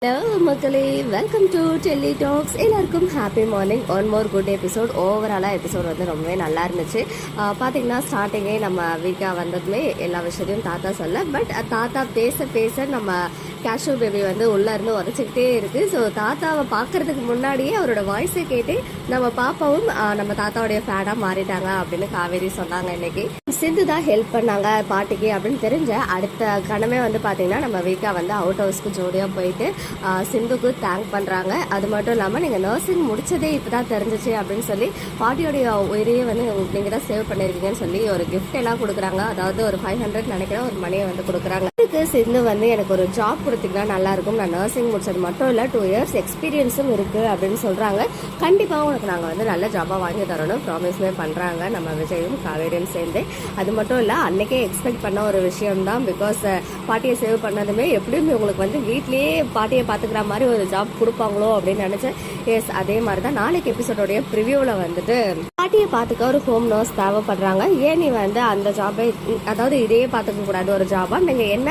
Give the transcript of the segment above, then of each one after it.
Hello மக்களே, welcome to Delhi tax. எல்லாருக்கும் happy morning. One more good episode. ஓவராலாக episode வந்து ரொம்பவே நல்லா இருந்துச்சு. பார்த்தீங்கன்னா ஸ்டார்டிங்கே நம்ம வீக்கா வந்ததுமே எல்லா விஷயத்தையும் தாத்தா சொல்ல, பட் தாத்தா பேச பேச நம்ம கேஷு பேபி வந்து உள்ளே இருந்து உரைச்சிக்கிட்டே இருக்குது. ஸோ தாத்தாவை பார்க்கறதுக்கு முன்னாடியே அவரோட வாய்ஸை கேட்டு நம்ம பாப்பாவும் நம்ம தாத்தாவுடைய ஃபேனாக மாறிட்டாங்க அப்படின்னு காவேரி சொன்னாங்க. இன்னைக்கு சிந்து தான் ஹெல்ப் பண்ணாங்க பாட்டிக்கு அப்படின்னு தெரிஞ்ச அடுத்த கணமே வந்து பார்த்தீங்கன்னா நம்ம வீக்கா வந்து அவுட் ஹவுஸ்க்கு ஜோடியாக போயிட்டு சிந்துக்கு தேங்க் பண்ணுறாங்க. அது மட்டும் இல்லாமல் நீங்கள் நர்சிங் முடிச்சதே இப்போ தான் தெரிஞ்சிச்சு அப்படின்னு சொல்லி பாட்டியோடைய உயிரையே வந்து நீங்கள் தான் சேவ் பண்ணியிருக்கீங்கன்னு சொல்லி ஒரு கிஃப்ட் எல்லாம் கொடுக்குறாங்க. அதாவது ஒரு 500 நினைக்கிறேன் ஒரு மணியை வந்து கொடுக்குறாங்க. இதுக்கு சிந்து வந்து எனக்கு ஒரு ஜாப் கொடுத்தீங்கன்னா நல்லாயிருக்கும், நான் நர்சிங் முடிச்சது மட்டும் இல்லை 2 இயர்ஸ் எக்ஸ்பீரியன்ஸும் இருக்குது அப்படின்னு சொல்கிறாங்க. கண்டிப்பாக உனக்கு நாங்கள் வந்து நல்ல ஜாபாக வாங்கி தரணும் ப்ராமிஸ்மே பண்ணுறாங்க நம்ம விஜயும் காவேரியும் சேர்ந்து. அது மட்டும் இல்லை அன்னைக்கே எக்ஸ்பெக்ட் பண்ண ஒரு விஷயம் தான். பிகாஸ் பாட்டியை சேவ் பண்ணதுமே எப்படியும் உங்களுக்கு வந்து வீட்லேயே பாட்டியை பார்த்துக்கிற மாதிரி ஒரு ஜாப் கொடுப்பாங்களோ அப்படின்னு நினச்சேன். எஸ், அதே மாதிரி தான் நாளைக்கு எபிசோடோடைய ப்ரிவியூவில் வந்துட்டு பாட்டியை பார்த்துக்க ஒரு ஹோம் நர்ஸ் தேவைப்படுறாங்க. ஏன் நீ வந்து அந்த ஜாபை, அதாவது இதையே பார்த்துக்க கூடாது ஒரு ஜாபாக, நீங்கள் என்ன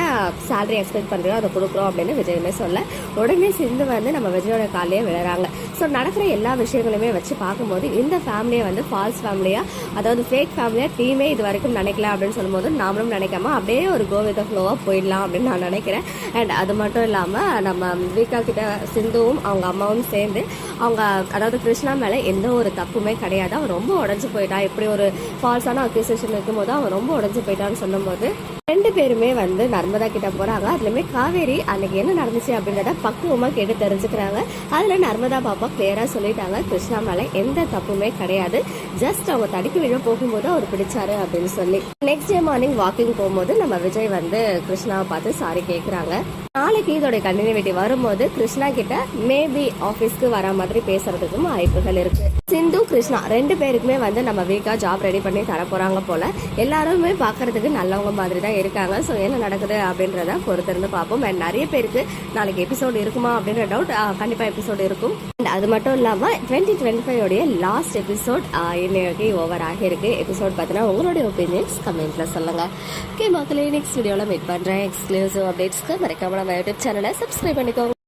சேலரி எக்ஸ்பெக்ட் பண்ணுறீங்களோ அதை கொடுக்குறோம் அப்படின்னு விஜயமே சொல்ல, உடனே சிந்து வந்து நம்ம விஜயோட காலையே விழுறாங்க. ஸோ நடக்கிற எல்லா விஷயங்களுமே வச்சு பார்க்கும்போது இந்த ஃபேமிலியை வந்து ஃபால்ஸ் ஃபேமிலியாக, அதாவது ஃபேக் ஃபேமிலியாக டீமே இது வரைக்கும் நினைக்கல அப்படின்னு சொல்லும்போது நாமளும் நினைக்காம அப்படியே ஒரு கோ வித் ஃப்ளோவாக போயிடலாம் அப்படின்னு நான் நினைக்கிறேன். அண்ட் அது மட்டும் இல்லாமல் நம்ம வீக்கா கிட்ட சிந்துவும் அவங்க அம்மாவும் சேர்ந்து அவங்க, அதாவது கிருஷ்ணா மேலே எந்த ஒரு தப்புமே கிடையாது, அவன் ரொம்ப உடஞ்சி போயிட்டான், இப்படி ஒரு ஃபால்ஸான அக்யூசேஷன் இருக்கும்போது அவன் ரொம்ப உடஞ்சி போயிட்டான்னு சொல்லும்போது 2 பேருமே வந்து நர்மதா கிட்ட போறாங்க. அதுலயுமே காவேரி அன்னைக்கு என்ன நடந்துச்சு அப்படின்றத பக்குவமா கேட்டு தெரிஞ்சுக்கிறாங்க. அதுல நர்மதா பாப்பா கிளியரா சொல்லிட்டாங்க, கிருஷ்ணா மேல எந்த தப்புமே கிடையாது, ஜஸ்ட் அவங்க தடுக்கி விழ போகும்போது அவர் பிடிச்சாரு அப்படின்னு சொல்லி. நெக்ஸ்ட் டே மார்னிங் வாக்கிங் போகும்போது நம்ம விஜய் வந்து கிருஷ்ணாவை பார்த்து சாரி கேட்குறாங்க. நாளைக்கு இதோட கண்டினியூட்டி வரும்போது கிருஷ்ணா கிட்ட மேபி ஆஃபீஸ்க்கு வர மாதிரி பேசுறதுக்கும் வாய்ப்புகள் இருக்கு. சிந்து கிருஷ்ணா 2 பேருக்குமே வந்து நம்ம வீக்கா ஜாப் ரெடி பண்ணி தர போறாங்க போல. எல்லாருமே பார்க்கறதுக்கு நல்லவங்க மாதிரி தான் இருக்காங்க. ஸோ என்ன நடக்குது அப்படின்றத பொறுத்திருந்து பார்ப்போம். அண்ட் நிறைய பேருக்கு நாளைக்கு எபிசோடு இருக்குமா அப்படின்ற டவுட். கண்டிப்பாக எபிசோடு இருக்கும். அண்ட் அது மட்டும் இல்லாமல் 2025 உடைய லாஸ்ட் எபிசோட் இன்னைக்கு ஓவர் ஆகியிருக்கு. எபிசோட் பார்த்தீங்கன்னா உங்களுடைய ஒப்பீனியன்ஸ் கமெண்ட்ல சொல்லுங்க. ஓகே மக்களே, நெக்ஸ்ட் வீடியோவில் மீட் பண்ணுறேன். எக்ஸ்க்ளூசிவ் அப்டேட்ஸ்க்கு மறக்காம நம்ம யூடியூப் சேனலை சப்ஸ்கிரைப் பண்ணிக்கோங்க.